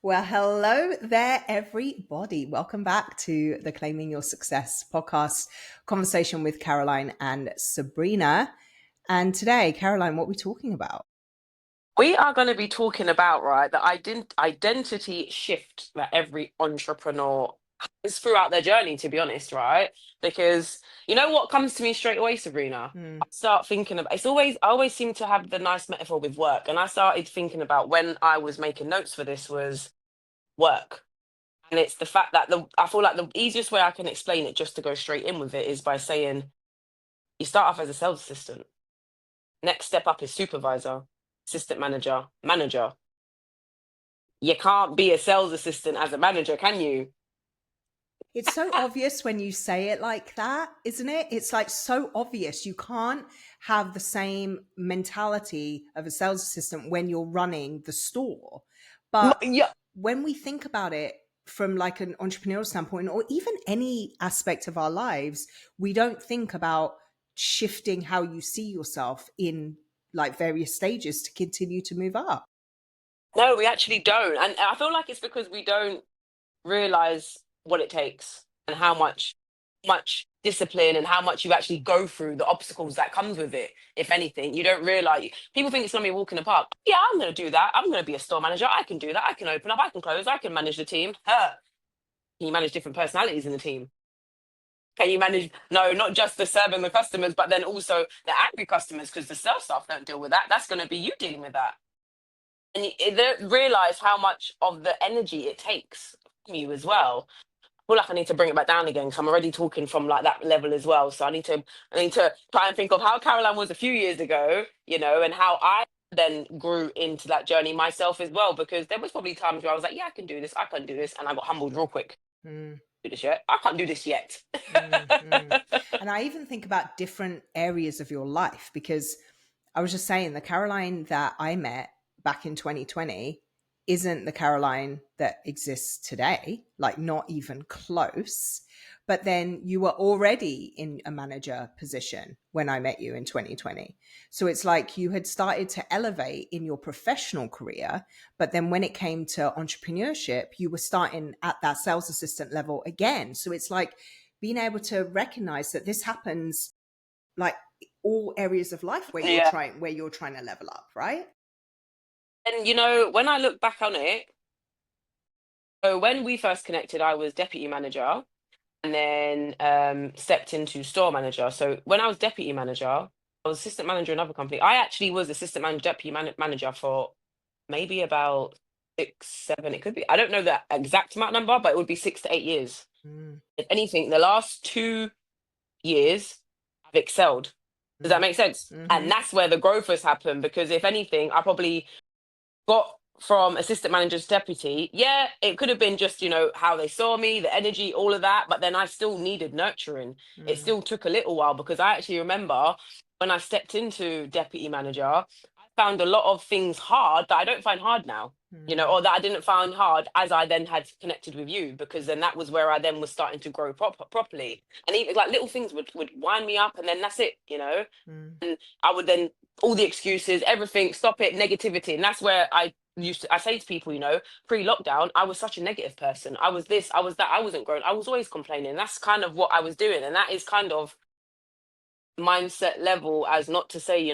Well, hello there, everybody. Welcome back to the Claiming Your Success podcast conversation with Caroline and Sabrina. And today, Caroline, what are we talking about? We are going to be talking about, right, the identity shift that every entrepreneur has throughout their journey, to be honest, right? Because you know what comes to me straight away, Sabrina? Hmm. I start thinking about I always seem to have the nice metaphor with work. And I started thinking about when I was making notes for this was work. And it's the fact that I feel like the easiest way I can explain it, just to go straight in with it, is by saying you start off as a sales assistant. Next step up is supervisor, assistant manager, manager. You can't be a sales assistant as a manager, can you? It's so obvious when you say it like that, isn't it? It's like so obvious. You can't have the same mentality of a sales assistant when you're running the store. But Yeah, when we think about it from like an entrepreneurial standpoint or even any aspect of our lives, we don't think about shifting how you see yourself in like various stages to continue to move up. no, we actually don't. And I feel like it's because we don't realize what it takes and how much discipline and how much you actually go through the obstacles that comes with it. If anything, you don't realize. People think it's going to be a walk in the park. Yeah, I'm going to do that. I'm going to be a store manager. I can do that. I can open up. I can close. I can manage the team. Huh. Can you manage different personalities in the team? Can you manage, no, not just the serving the customers, but then also the angry customers, because the sales staff don't deal with that. That's going to be you dealing with that. And you don't realize how much of the energy it takes from you as well. I feel like I need to bring it back down again, because I'm already talking from like that level as well. So I need to try and think of how Caroline was a few years ago, and how I then grew into that journey myself as well. Because there was probably times where I was like, yeah, I can do this, I can do this, and I got humbled real quick. Mm, Do this yet? I can't do this yet. mm. And I even think about different areas of your life because I was just saying the Caroline that I met back in 2020 isn't the Caroline that exists today, like not even close. But then you were already in a manager position when I met you in 2020. So it's like you had started to elevate in your professional career. But then when it came to entrepreneurship, you were starting at that sales assistant level again. So it's like being able to recognize that this happens like all areas of life where Yeah. you're trying to level up, right? And when I look back on it, so when we first connected, I was deputy manager and then stepped into store manager. So when I was deputy manager, I was assistant manager in another company. I actually was assistant manager, manager for maybe about 6, 7. It could be. I don't know the exact amount number, but it would be 6 to 8 years. Mm, If anything, the last 2 years, I've excelled. Does that mm, make sense? mm-hmm, And that's where the growth has happened. Because if anything, I probably got from assistant manager to deputy. Yeah, it could have been just, how they saw me, the energy, all of that. But then I still needed nurturing. It mm, still took a little while, because I actually remember when I stepped into deputy manager, I found a lot of things hard that I don't find hard now, mm, or that I didn't find hard as I then had connected with you, because then that was where I then was starting to grow properly. And even like little things would wind me up, and then that's it. mm. And I would then, all the excuses, everything, stop it, negativity. And that's where I say to people, pre-lockdown, I was such a negative person. I was this, I was that, I wasn't growing. I was always complaining. That's kind of what I was doing. And that is kind of mindset level, as not to say,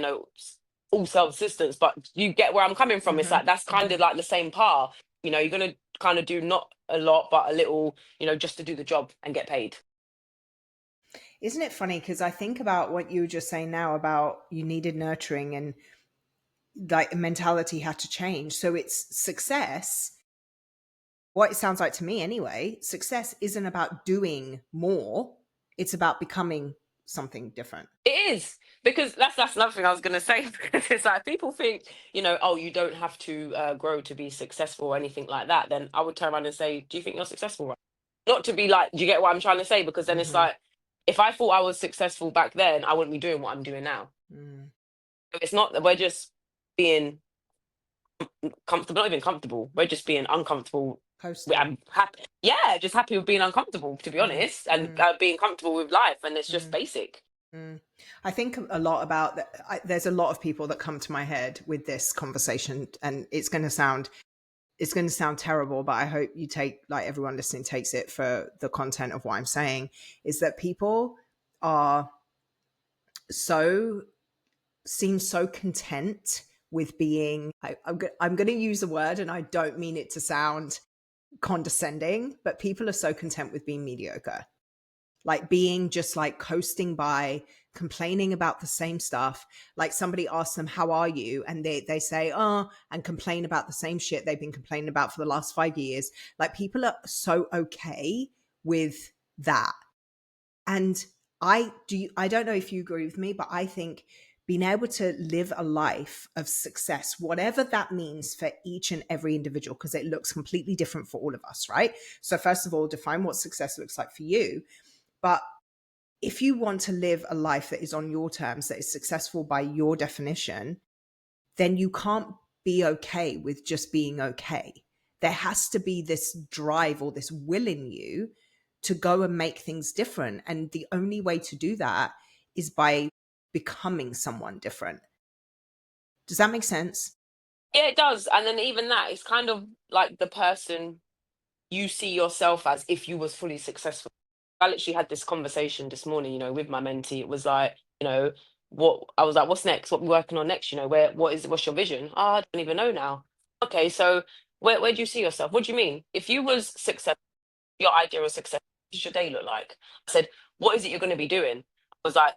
all self-assistance, but you get where I'm coming from. It's Mm-hmm. like, that's kind of like the same par. You're going to kind of do not a lot, but a little, just to do the job and get paid. Isn't it funny? Because I think about what you were just saying now about you needed nurturing and like mentality had to change. So it's success. What it sounds like to me anyway, success isn't about doing more. It's about becoming something different. It is, because that's another thing I was going to say. Because it's like people think, oh, you don't have to grow to be successful or anything like that. Then I would turn around and say, do you think you're successful? Right? Not to be like, do you get what I'm trying to say? Because then it's Mm-hmm. like, if I thought I was successful back then, I wouldn't be doing what I'm doing now. Mm. So it's not that we're just being comfortable, not even comfortable. We're just being uncomfortable. Coasting. I'm happy, yeah, just happy with being uncomfortable, to be Mm, honest, and mm, being comfortable with life, and it's just mm, basic. mm. I think a lot about that. There's a lot of people that come to my head with this conversation, and it's going to sound it's going to sound terrible, but I hope you take, like, everyone listening takes it for the content of what I'm saying, is that people are seem so content with being, I'm going to use a word and I don't mean it to sound condescending, but people are so content with being mediocre, like being just like coasting by, complaining about the same stuff. Like somebody asks them, how are you? And they say, oh, and complain about the same shit they've been complaining about for the last 5 years. Like people are so okay with that. And I don't know if you agree with me, but I think being able to live a life of success, whatever that means for each and every individual, because it looks completely different for all of us, right? So first of all, define what success looks like for you. But if you want to live a life that is on your terms, that is successful by your definition, then you can't be okay with just being okay. There has to be this drive or this will in you to go and make things different. And the only way to do that is by becoming someone different. Does that make sense? Yeah, it does. And then even that, it's kind of like the person you see yourself as if you was fully successful. I literally had this conversation this morning, with my mentee. It was like, what I was like, what's next? What we working on next? What's your vision? Oh, I don't even know now. Okay, so where do you see yourself? What do you mean? If you was successful, your idea of success, what does your day look like? I said, what is it you're going to be doing? I was like,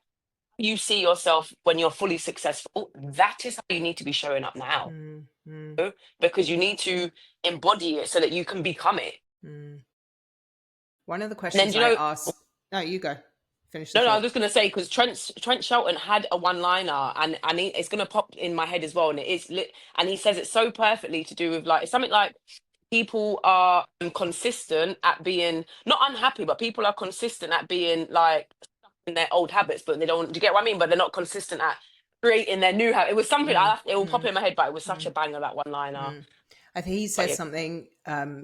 you see yourself when you're fully successful, that is how you need to be showing up now. Mm-hmm. Because you need to embody it so that you can become it. One of the And then, questions I asked, no, you go. Finish the no, I was thought. just going to say, because Trent Shelton had a one-liner, and it's going to pop in my head as well, and it is lit, and he says it so perfectly to do with, like, it's something like people are consistent at being not unhappy, but people are consistent at being like stuck in their old habits, but they don't. Do you get what I mean? But they're not consistent at creating their new habit. It was something it will pop in my head, but it was such a banger, that one-liner. I think he But said yeah, something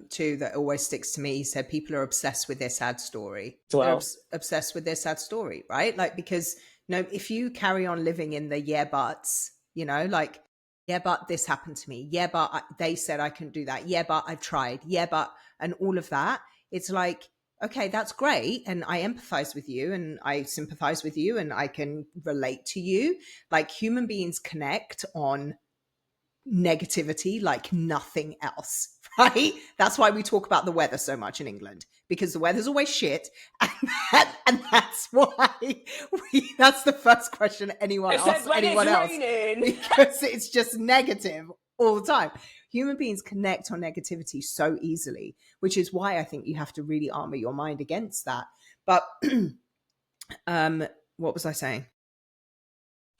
too that always sticks to me. He said people are obsessed with their sad story. as They're well. obsessed with their sad story, right? Like, because if you carry on living in the yeah buts, like, yeah, but this happened to me. Yeah, but they said I couldn't do that. Yeah, but I've tried. Yeah, but, and all of that. It's like, okay, that's great. And I empathize with you and I sympathize with you and I can relate to you. Like, human beings connect on negativity like nothing else, right? That's why we talk about the weather so much in England, because the weather's always shit. And that's why that's the first question anyone It said asks when it's anyone else, raining. because it's just negative all the time. Human beings connect on negativity so easily, which is why I think you have to really armor your mind against that. But what was I saying?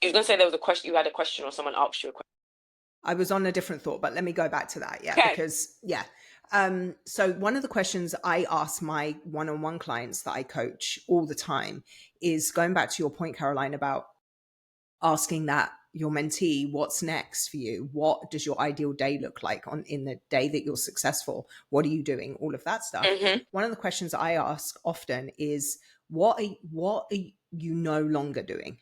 You was going to say there was a question, you had a question, or someone asked you a question. I was on a different thought, but let me go back to that. Yeah, Okay. because so one of the questions I ask my one-on-one clients that I coach all the time is going back to your point, Caroline, about asking that your mentee, what's next for you? What does your ideal day look like in the day that you're successful? What are you doing? All of that stuff. One of the questions I ask often is, what are you no longer doing?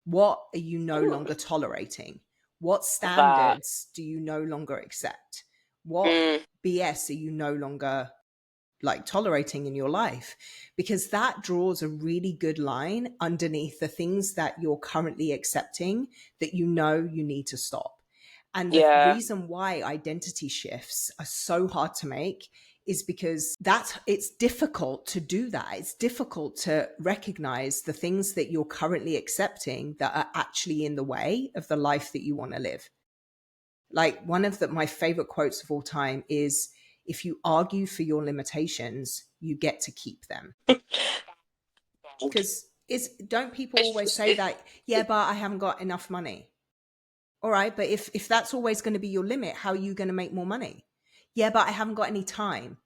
What are you no longer tolerating? What That. standards do you no longer accept? What BS are you no longer like tolerating in your life? Because that draws a really good line underneath the things that you're currently accepting that you need to stop. And the Yeah. reason why identity shifts are so hard to make is because it's difficult to do that. It's difficult to recognize the things that you're currently accepting that are actually in the way of the life that you want to live. Like, one of my favorite quotes of all time is, if you argue for your limitations, you get to keep them. Because don't people always say that, yeah, but I haven't got enough money. All right, but if that's always going to be your limit, how are you going to make more money? Yeah, but I haven't got any time.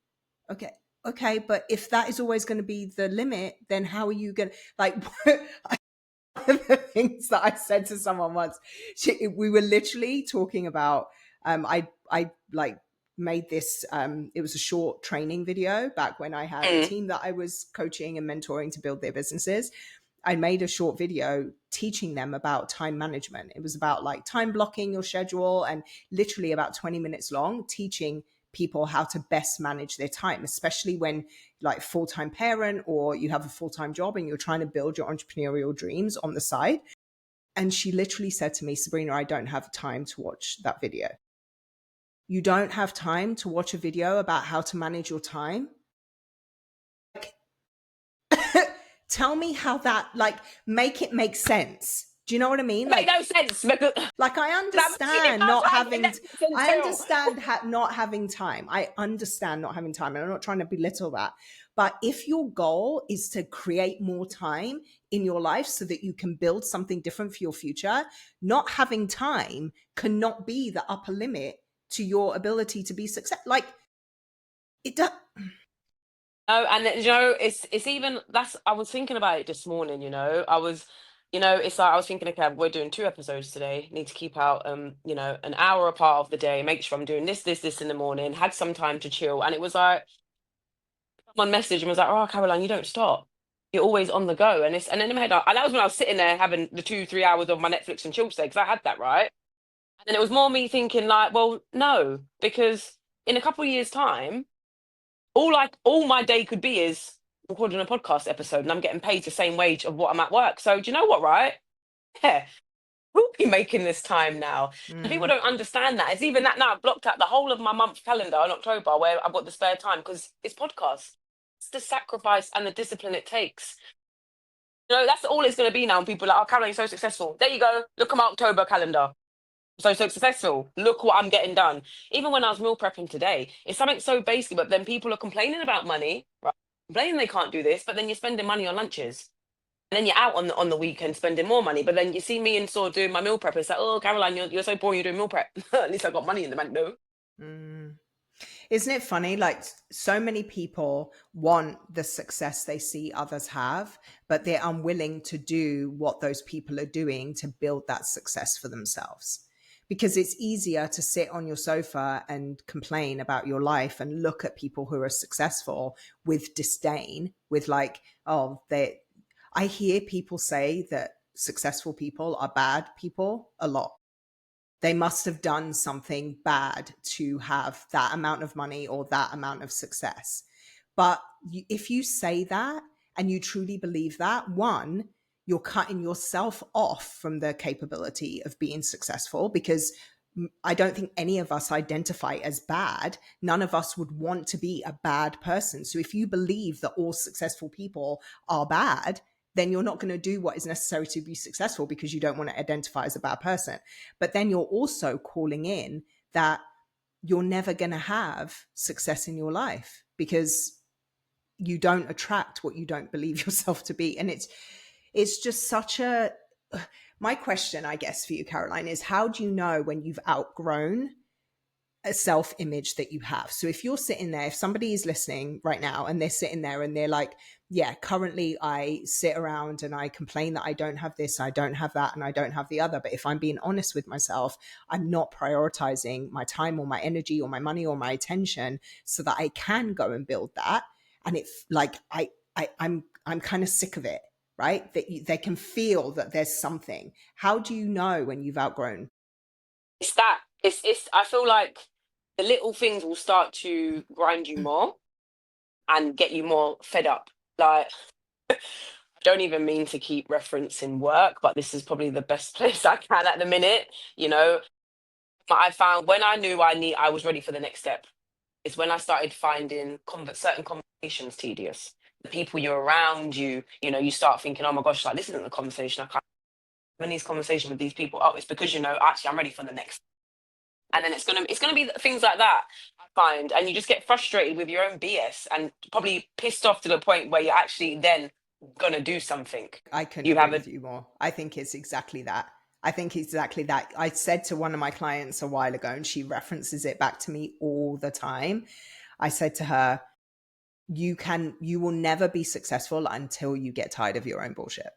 Okay, but if that is always going to be the limit, then how are you going to, like, one of the things that I said to someone once, we were literally talking about, I like made this, it was a short training video back when I had a team that I was coaching and mentoring to build their businesses. I made a short video teaching them about time management. It was about like time blocking your schedule, and literally about 20 minutes long, teaching people how to best manage their time, especially when like full-time parent or you have a full-time job and you're trying to build your entrepreneurial dreams on the side. And she literally said to me, Sabrina, I don't have time to watch that video. You don't have time to watch a video about how to manage your time? Like, tell me how that, like, make it make sense. Do you know what I mean? It Like, make no sense because like I understand not having, I understand not having time. I understand not having time, and I'm not trying to belittle that. But if your goal is to create more time in your life so that you can build something different for your future, not having time cannot be the upper limit to your ability to be successful. Like it does. No, and you know, it's even that's I was thinking about it this morning, you know. I was, you know, it's like I was thinking, okay, we're doing 2 episodes today. Need to keep out you know, an hour apart of the day, make sure I'm doing this in the morning, had some time to chill. And it was like someone messaged and was like, oh Caroline, you don't stop. You're always on the go. And it's and then in my head, and that was when I was sitting there having the 2-3 hours of my Netflix and chill stay, because I had that, right? And then it was more me thinking like, well, no, because in a couple of years' time, all my day could be is recording a podcast episode, and I'm getting paid the same wage of what I'm at work. So do you know what, right? Yeah, we'll be making this time now. And people Mm. don't understand that. It's even that now I've blocked out the whole of my month calendar in October where I've got the spare time because it's podcasts. It's the sacrifice and the discipline it takes. You know, that's all it's going to be now. And people are like, oh, Caroline, you're so successful. There you go. Look at my October calendar. So successful. Look what I'm getting done. Even when I was meal prepping today, it's something so basic, but then people are complaining about money, right? Complaining they can't do this, but then you're spending money on lunches. And then you're out on the weekend spending more money. But then you see me in store doing my meal prep. It's like, oh, Caroline, you're so boring, you're doing meal prep. At least I got money in the bank, no. Mm. Isn't it funny? Like so many people want the success they see others have, but they're unwilling to do what those people are doing to build that success for themselves. Because it's easier to sit on your sofa and complain about your life and look at people who are successful with disdain, with like, oh, I hear people say that successful people are bad people a lot. They must have done something bad to have that amount of money or that amount of success. But if you say that and you truly believe that, one, you're cutting yourself off from the capability of being successful, because I don't think any of us identify as bad. None of us would want to be a bad person. So if you believe that all successful people are bad, then you're not going to do what is necessary to be successful because you don't want to identify as a bad person. But then you're also calling in that you're never going to have success in your life because you don't attract what you don't believe yourself to be. And it's just such a, my question, I guess, for you, Caroline, is how do you know when you've outgrown a self-image that you have? So if you're sitting there, if somebody is listening right now and they're sitting there and they're like, yeah, currently I sit around and I complain that I don't have this, I don't have that, and I don't have the other. But if I'm being honest with myself, I'm not prioritizing my time or my energy or my money or my attention so that I can go and build that. And it's like, I'm kind of sick of it, right? That they can feel that there's something. How do you know when you've outgrown? It's that. It's I feel like the little things will start to grind you more and get you more fed up. Like I don't even mean to keep referencing work, but this is probably the best place I can at the minute. You know, I found when I knew I was ready for the next step is when I started finding certain conversations tedious. The people you're around, you know, you start thinking, oh my gosh, like this isn't the conversation I can't have these conversations with these people. Oh, it's because you know, actually, I'm ready for the next. And then it's gonna be things like that I find, and you just get frustrated with your own BS and probably pissed off to the point where you're actually then gonna do something. I couldn't You agree have a with you more. I think it's exactly that. I think exactly that. I said to one of my clients a while ago, and she references it back to me all the time. I said to her, you will never be successful until you get tired of your own bullshit.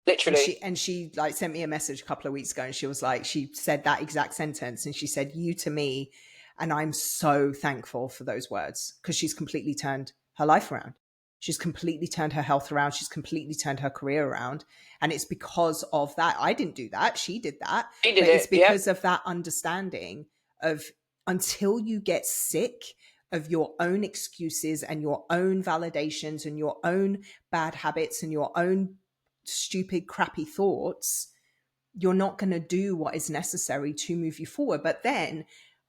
And literally. she like sent me a message a couple of weeks ago, and she was like, she said that exact sentence, and she said, you to me. And I'm so thankful for those words, because she's completely turned her life around. She's completely turned her health around. She's completely turned her career around. And it's because of that. I didn't do that. She did that. She did But it's it. Yep. because of that understanding of until you get sick of your own excuses and your own validations and your own bad habits and your own stupid, crappy thoughts, you're not going to do what is necessary to move you forward. But then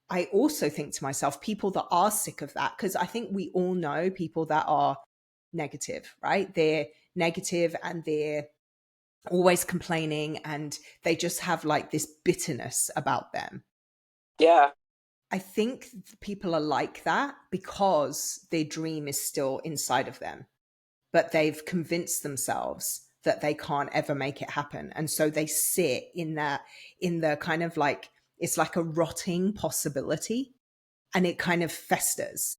I also think to myself, people that are sick of that, because I think we all know people that are negative, right? They're negative and they're always complaining and they just have like this bitterness about them. Yeah. I think people are like that because their dream is still inside of them, but they've convinced themselves that they can't ever make it happen. And so they sit in that, in the kind of like, it's like a rotting possibility and it kind of festers.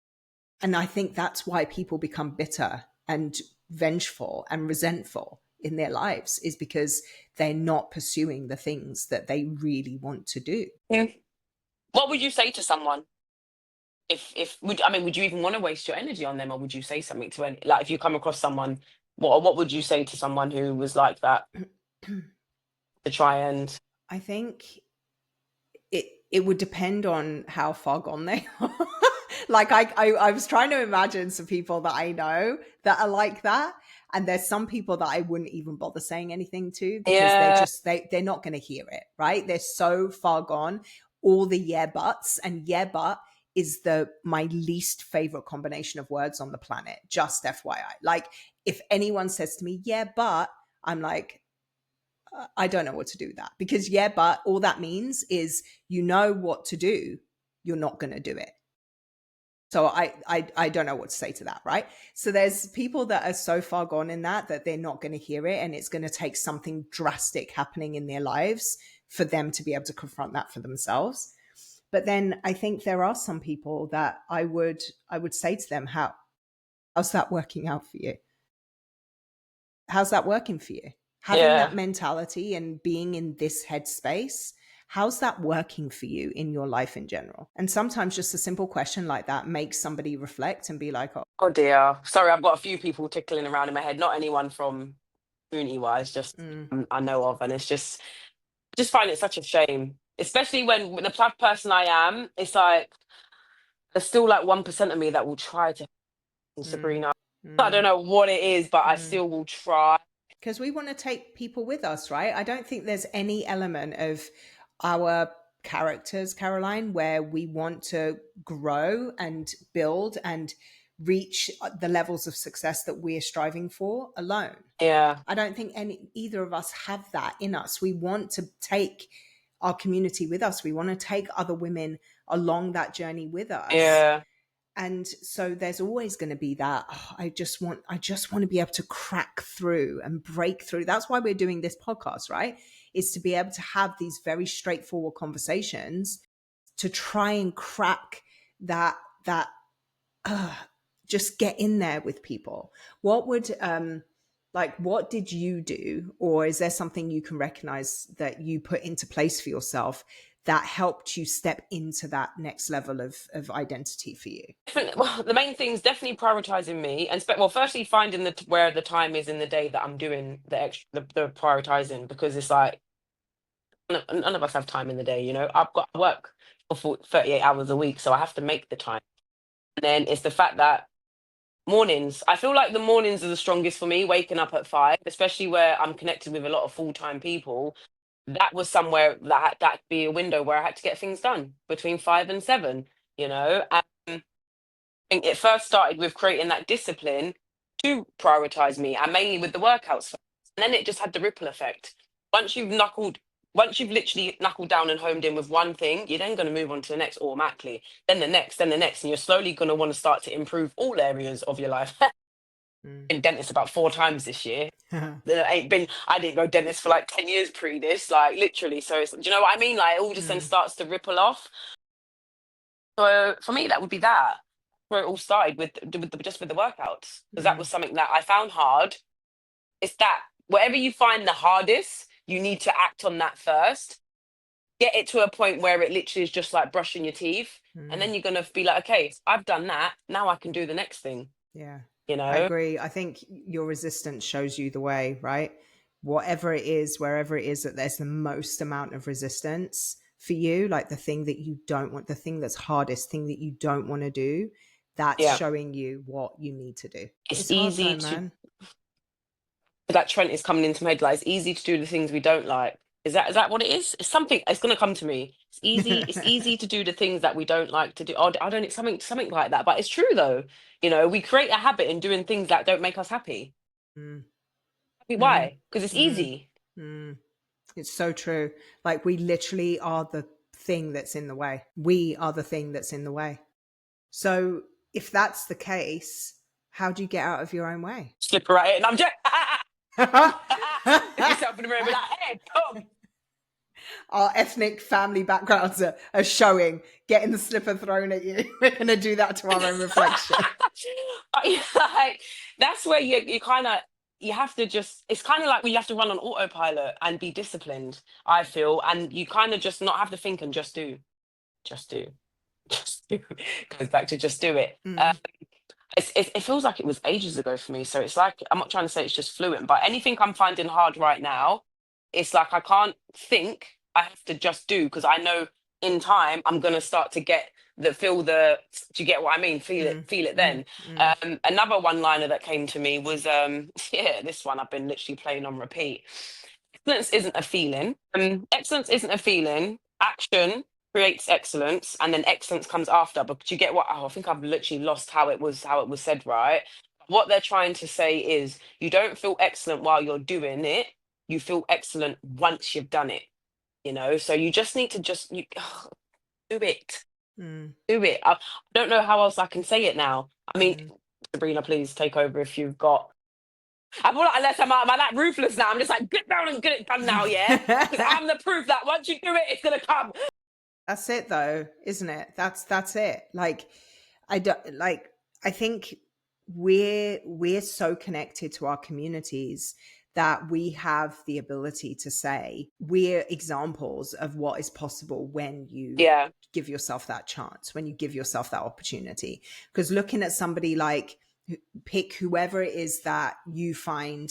And I think that's why people become bitter and vengeful and resentful in their lives, is because they're not pursuing the things that they really want to do. Mm. What would you say to someone if would I mean would you even want to waste your energy on them, or would you say something to any, like if you come across someone, what would you say to someone who was like that, to try and I think it would depend on how far gone they are. Like I was trying to imagine some people that I know that are like that, and there's some people that I wouldn't even bother saying anything to because yeah they're not going to hear it, right? They're so far gone. All the yeah buts, and yeah but is the my least favorite combination of words on the planet. Just FYI, like if anyone says to me yeah but, I'm like, I don't know what to do with that, because yeah, but all that means is you know what to do, you're not going to do it. So I don't know what to say to that, right? So there's people that are so far gone in that they're not going to hear it, and it's going to take something drastic happening in their lives for them to be able to confront that for themselves. But then I think there are some people that I would say to them, how's that working out for you? How's that working for you? Having yeah that mentality and being in this headspace, how's that working for you in your life in general? And sometimes just a simple question like that makes somebody reflect and be like, oh, oh dear, sorry, I've got a few people tickling around in my head, not anyone from community wise, just mm, I know of, and it's just find it such a shame, especially when the type of person I am. It's like there's still like 1% of me that will try to mm, Sabrina. I don't mm, know what it is, but I mm. still will try. Because we want to take people with us, right? I don't think there's any element of our characters, Caroline, where we want to grow and build and reach the levels of success that we're striving for alone. Yeah, I don't think either of us have that in us. We want to take our community with us. We want to take other women along that journey with us. yeah. And so there's always going to be that, oh, I just want to be able to crack through and break through. That's why we're doing this podcast, right? Is to be able to have these very straightforward conversations to try and crack that uh, just get in there with people. What would like what did you do, or is there something you can recognize that you put into place for yourself that helped you step into that next level of identity for you? Well, the main thing is definitely prioritizing me, and well, firstly finding where the time is in the day that I'm doing the extra, the prioritizing, because it's like none of us have time in the day. I've got to work for 38 hours a week, so I have to make the time. And then it's the fact that mornings, I feel like the mornings are the strongest for me, waking up at 5, especially where I'm connected with a lot of full-time people. That was somewhere that could be a window where I had to get things done between 5 and 7, and think it first started with creating that discipline to prioritize me, and mainly with the workouts first. And then it just had the ripple effect. Once you've knuckled, once you've literally knuckled down and homed in with one thing, you're then going to move on to the next automatically, then the next, and you're slowly going to want to start to improve all areas of your life. Mm. Been dentist about 4 times this year. I didn't go dentist for like 10 years pre this, like literally. So do you know what I mean? Like it all just then Mm. starts to ripple off. So for me, that would be that. Where it all started just with the workouts, because that Mm. was something that I found hard. It's that whatever you find the hardest, you need to act on that first. Get it to a point where it literally is just like brushing your teeth, and Mm. then you're gonna be like, okay, I've done that. Now I can do the next thing. Yeah, You I know? agree. I think your resistance shows you the way, right? Whatever it is, wherever it is that there's the most amount of resistance, for you, like the thing that you don't want, the thing that's hardest, thing that you don't want to do, that's Yeah. showing you what you need to do. It's It's hard though, easy to, man. that Trent is coming into my head, like it's easy to do the things we don't like. Is that what it is? It's something, it's gonna come to me. It's easy to do the things that we don't like to do. Oh, I don't, it's something like that. But it's true though. We create a habit in doing things that don't make us happy. Mm, mm, Why? Because it's mm, easy. mm. It's so true. Like we literally are the thing that's in the way. We are the thing that's in the way. So if that's the case, how do you get out of your own way? Slip right in. I'm just look yourself in the mirror and be like, hey, come. Our ethnic family backgrounds are showing, getting the slipper thrown at you. We're going to do that to our own reflection. Like, that's where you kind of, you have to just, it's kind of like you have to run on autopilot and be disciplined, I feel, and you kind of just not have to think and just do, just do, just do. Goes back to just do it. Mm, It feels like it was ages ago for me, so it's like, I'm not trying to say it's just fluent, but anything I'm finding hard right now, it's like I can't think, I have to just do, because I know in time I'm gonna start to get do you get what I mean, mm, feel it mm, then. mm, Another one liner that came to me was yeah, this one I've been literally playing on repeat. Excellence isn't a feeling. Excellence isn't a feeling. Action creates excellence, and then excellence comes after. But you get what? Oh, I think I've literally lost how it was said. Right. What they're trying to say is, you don't feel excellent while you're doing it. You feel excellent once you've done it. So you just need to do it. mm, Do it. I don't know how else I can say it now. I mean, mm. Sabrina, please take over if you've got. I feel like unless am I that ruthless now? I'm just like, get down and get it done now, yeah? Because I'm the proof that once you do it, it's gonna come. That's it though, isn't it? That's it. Like I don't like I think we're so connected to our communities that we have the ability to say we're examples of what is possible when you Yeah, give yourself that chance, when you give yourself that opportunity. Because looking at somebody like, pick whoever it is that you find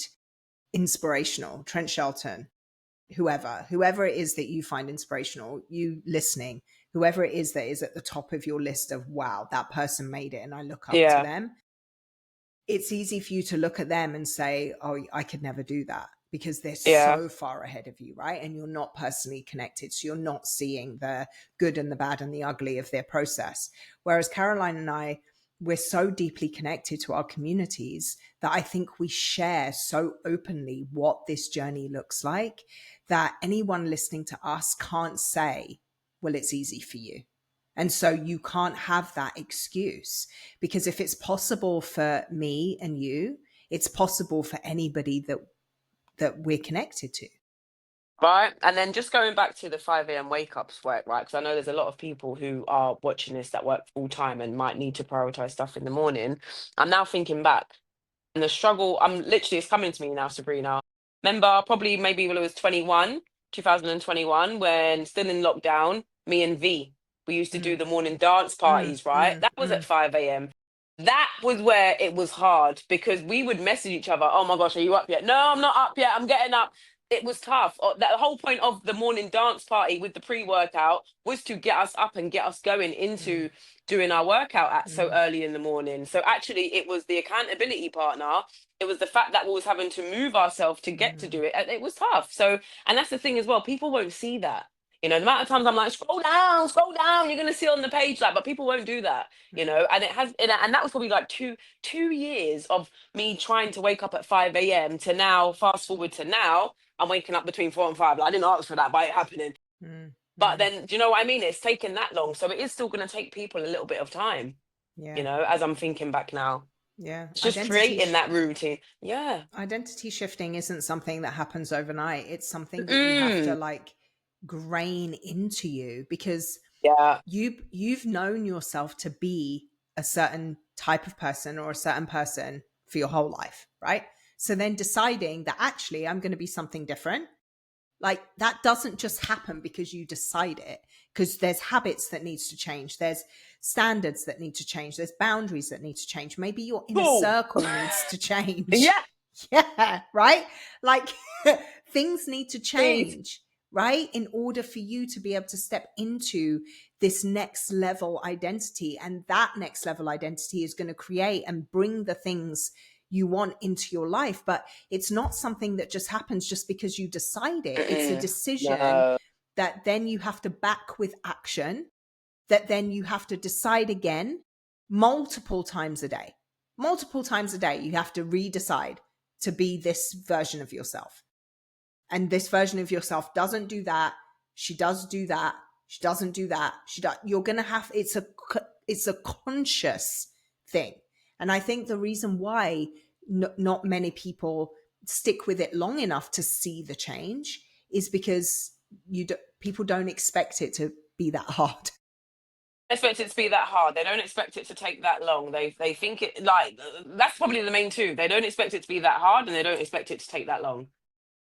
inspirational, Trent Shelton, whoever it is that you find inspirational, you listening, whoever it is that is at the top of your list of, wow, that person made it and I look up to yeah, them. It's easy for you to look at them and say, oh, I could never do that, because they're yeah. so far ahead of you, right? And you're not personally connected, so you're not seeing the good and the bad and the ugly of their process. Whereas Caroline and I, we're so deeply connected to our communities that I think we share so openly what this journey looks like, that anyone listening to us can't say, well, it's easy for you. And so you can't have that excuse, because if it's possible for me and you, it's possible for anybody that we're connected to. Right. And then just going back to the 5 a.m. wake ups work, right? Because I know there's a lot of people who are watching this that work full time and might need to prioritize stuff in the morning. I'm now thinking back, and the struggle, I'm literally, it's coming to me now, Sabrina. Remember, probably maybe when it was 2021, when still in lockdown, me and V, we used to do Mm, the morning dance mm, parties, right? mm, That was at mm, 5 a.m. That was where it was hard, because we would message each other, oh my gosh, are you up yet? No, I'm not up yet. I'm getting up. It was tough. The whole point of the morning dance party with the pre-workout was to get us up and get us going mm, into doing our workout at so mm, early in the morning. So actually it was the accountability partner. It was the fact that we was having to move ourselves to get to mm, do it. And it was tough. So, and that's the thing as well. People won't see that. The amount of times I'm like, scroll down, you're gonna see on the page that, but people won't do that, mm, and it has, and that was probably like two years of me trying to wake up at 5 a.m. to now, fast forward to now, I'm waking up between 4 and 5. Like, I didn't ask for that, but it happening. mm, But mm. then, do you know what I mean? It's taken that long, so it is still going to take people a little bit of time. Yeah, As I'm thinking back now, yeah. it's just creating that routine. Yeah. Identity shifting isn't something that happens overnight. It's something that you have to Mm. like grain into you, because Yeah. you've known yourself to be a certain type of person or a certain person for your whole life, right? So then deciding that actually I'm going to be something different, like that doesn't just happen because you decide it, because there's habits that needs to change, there's standards that need to change, there's boundaries that need to change, maybe your inner Cool. circle needs to change. Yeah. Yeah, right, like things need to Please. change, right? In order for you to be able to step into this next level identity. And that next level identity is going to create and bring the things you want into your life. But it's not something that just happens just because you decide it. It's a decision No. that then you have to back with action, that then you have to decide again multiple times a day. Multiple times a day, you have to redecide to be this version of yourself. And this version of yourself doesn't do that. She does do that. She doesn't do that. You're going to have, it's a conscious thing. And I think the reason why not many people stick with it long enough to see the change is because people don't expect it to be that hard. Expect it to be that hard. They don't expect it to take that long. They think it, like, that's probably the main two. They don't expect it to be that hard, and they don't expect it to take that long.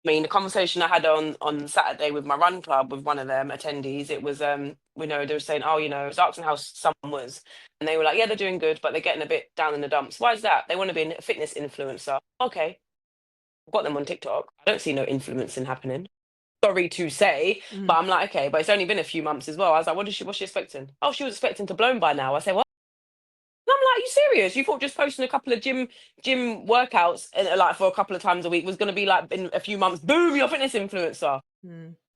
I mean, the conversation I had on Saturday with my run club with one of them attendees, it was they were saying, oh, I was asking how someone was, and they were like, yeah, they're doing good, but they're getting a bit down in the dumps. Why is that? They want to be a fitness influencer. Okay, I've got them on TikTok. I don't see no influencing happening. Sorry to say, but I'm like, okay, but it's only been a few months as well. I was like, what's she expecting? Oh, she was expecting to blown by now. I said, what? And I'm like, are you serious? You thought just posting a couple of gym workouts and like for a couple of times a week was going to be like in a few months, boom, you're a fitness influencer.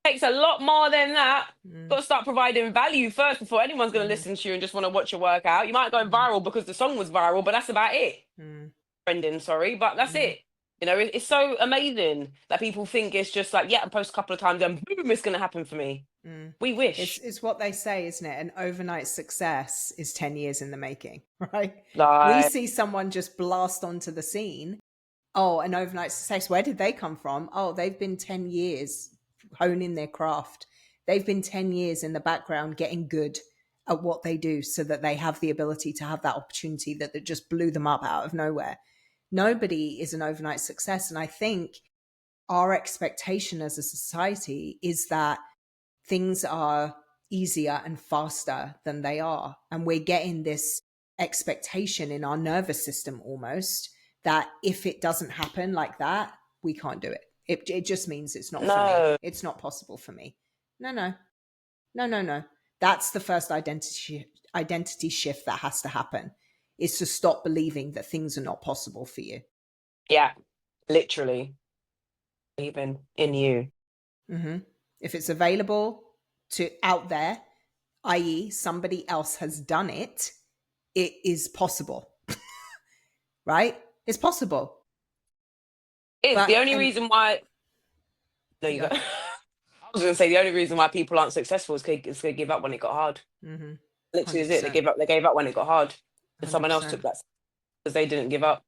Takes a lot more than that. Got to start providing value first before anyone's going to listen to you and just want to watch your workout. You might go viral because the song was viral, but that's about it. Trending, sorry, but that's it. It's so amazing that people think it's just like, yeah, I post a couple of times and boom, it's going to happen for me. We wish. It's what they say, isn't it? An overnight success is 10 years in the making, right? Like, we see someone just blast onto the scene. Oh, an overnight success. Where did they come from? Oh, they've been 10 years honing their craft. They've been 10 years in the background getting good at what they do so that they have the ability to have that opportunity that just blew them up out of nowhere. Nobody is an overnight success. And I think our expectation as a society is that things are easier and faster than they are. And we're getting this expectation in our nervous system almost that if it doesn't happen like that, we can't do it. It just means it's not for me. It's not possible for me. No. That's the first identity shift that has to happen, is to stop believing that things are not possible for you. Yeah, literally. Even in you. If it's available to out there, i.e. somebody else has done it, it is possible. Right? It's possible. The only reason why... No, you go. I was going to say the only reason why people aren't successful is they give up when it got hard. Literally is it. They gave up when it got hard. And 100%. Someone else took that because they didn't give up.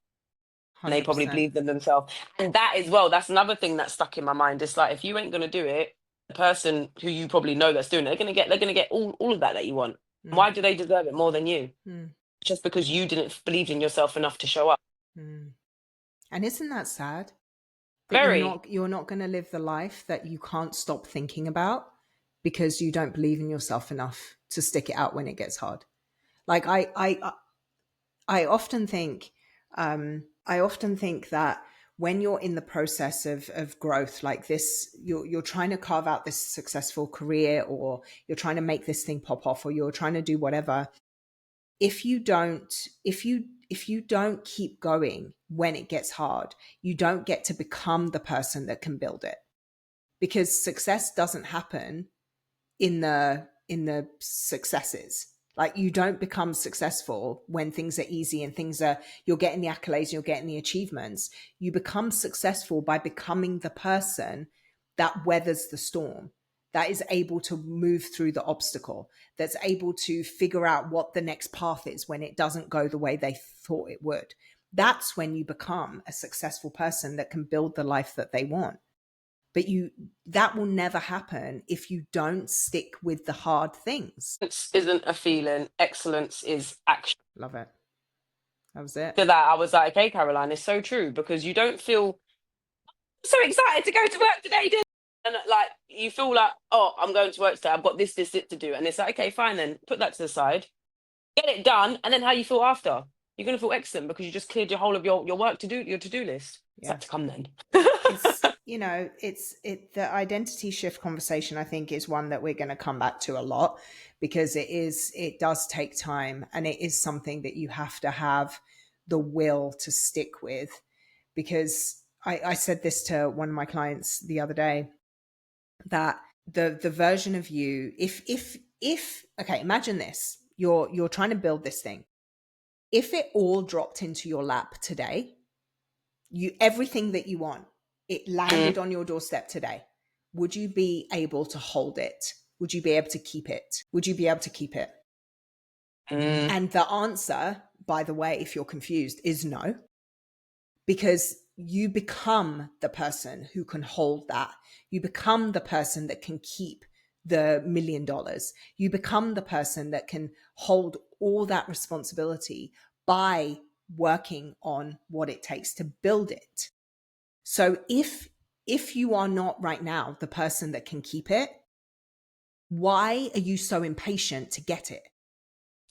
100%. And they probably believed in themselves. And that as well, that's another thing that's stuck in my mind. It's like, if you ain't going to do it, the person who you probably know that's doing it, they're going to get all of that you want. Why do they deserve it more than you? Just because you didn't believe in yourself enough to show up. And isn't that sad? Very. You're not going to live the life that you can't stop thinking about because you don't believe in yourself enough to stick it out when it gets hard. Like I often think that when you're in the process of growth like this, you're trying to carve out this successful career, or you're trying to make this thing pop off, or you're trying to do whatever. If you don't keep going when it gets hard, you don't get to become the person that can build it. Because success doesn't happen in the successes. Like, you don't become successful when things are easy and you're getting the accolades, you're getting the achievements. You become successful by becoming the person that weathers the storm, that is able to move through the obstacle, that's able to figure out what the next path is when it doesn't go the way they thought it would. That's when you become a successful person that can build the life that they want. But that will never happen if you don't stick with the hard things. Excellence isn't a feeling. Excellence is action. Love it. That was it. To that, I was like, okay, Caroline, it's so true, because you don't feel so excited to go to work today, and like you feel like, oh, I'm going to work today, I've got this to do, and it's like, okay, fine, then put that to the side, get it done, and then how you feel after? You're going to feel excellent because you just cleared your whole of your work to do, your to-do list. Yeah, to come then. you know, the identity shift conversation, I think, is one that we're going to come back to a lot, because it does take time, and it is something that you have to have the will to stick with. Because I said this to one of my clients the other day, that the version of you, if okay, imagine this, you're trying to build this thing. If it all dropped into your lap today, everything that you want, it landed on your doorstep today, would you be able to hold it? Would you be able to keep it? Would you be able to keep it? And the answer, by the way, if you're confused, is no. Because you become the person who can hold that. You become the person that can keep the $1 million. You become the person that can hold all that responsibility by working on what it takes to build it. So if you are not right now the person that can keep it, why are you so impatient to get it?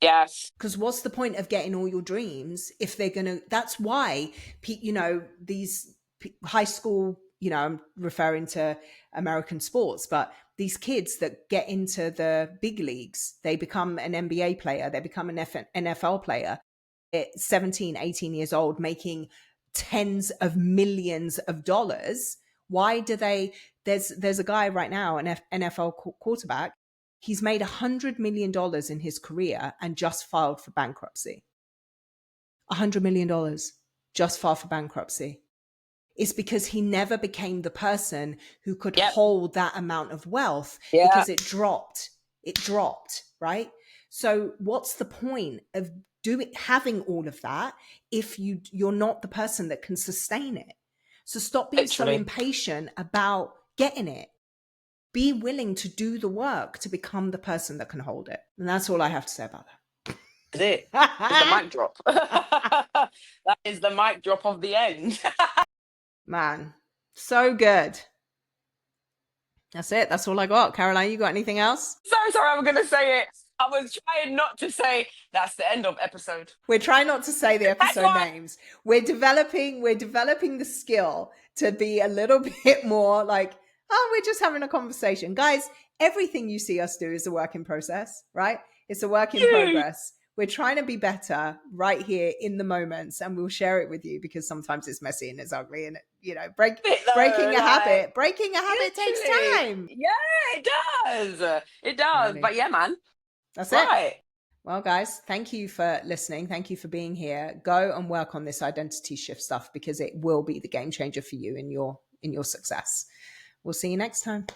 Yes. Because what's the point of getting all your dreams if they're going to, that's why, you know, these high school, you know, I'm referring to American sports, but these kids that get into the big leagues, they become an NBA player, they become an NFL player at 17, 18 years old, making tens of millions of dollars. Why do they, there's a guy right now, an NFL quarterback, he's made $100 million in his career and just filed for bankruptcy. $100 million just filed for bankruptcy. It's because he never became the person who could hold that amount of wealth, because it dropped, right? So what's the point of having all of that if you're not the person that can sustain it? So stop being so impatient about getting it. Be willing to do the work to become the person that can hold it. And that's all I have to say about that. That's it. It's the mic drop. That is the mic drop of the end. Man, so good. That's it. That's all I got. Caroline, you got anything else? So sorry, I'm going to say it. I was trying not to say that's the end of episode. We're trying not to say the episode names. We're developing the skill to be a little bit more like, oh, we're just having a conversation. Guys, everything you see us do is a work in process, right? It's a work in progress. We're trying to be better right here in the moments, and we'll share it with you, because sometimes it's messy and it's ugly, and you know, breaking a habit takes time. Yeah, it does. It does. Really. But yeah, man. That's it. Well, guys, thank you for listening. Thank you for being here. Go and work on this identity shift stuff, because it will be the game changer for you in your success. We'll see you next time.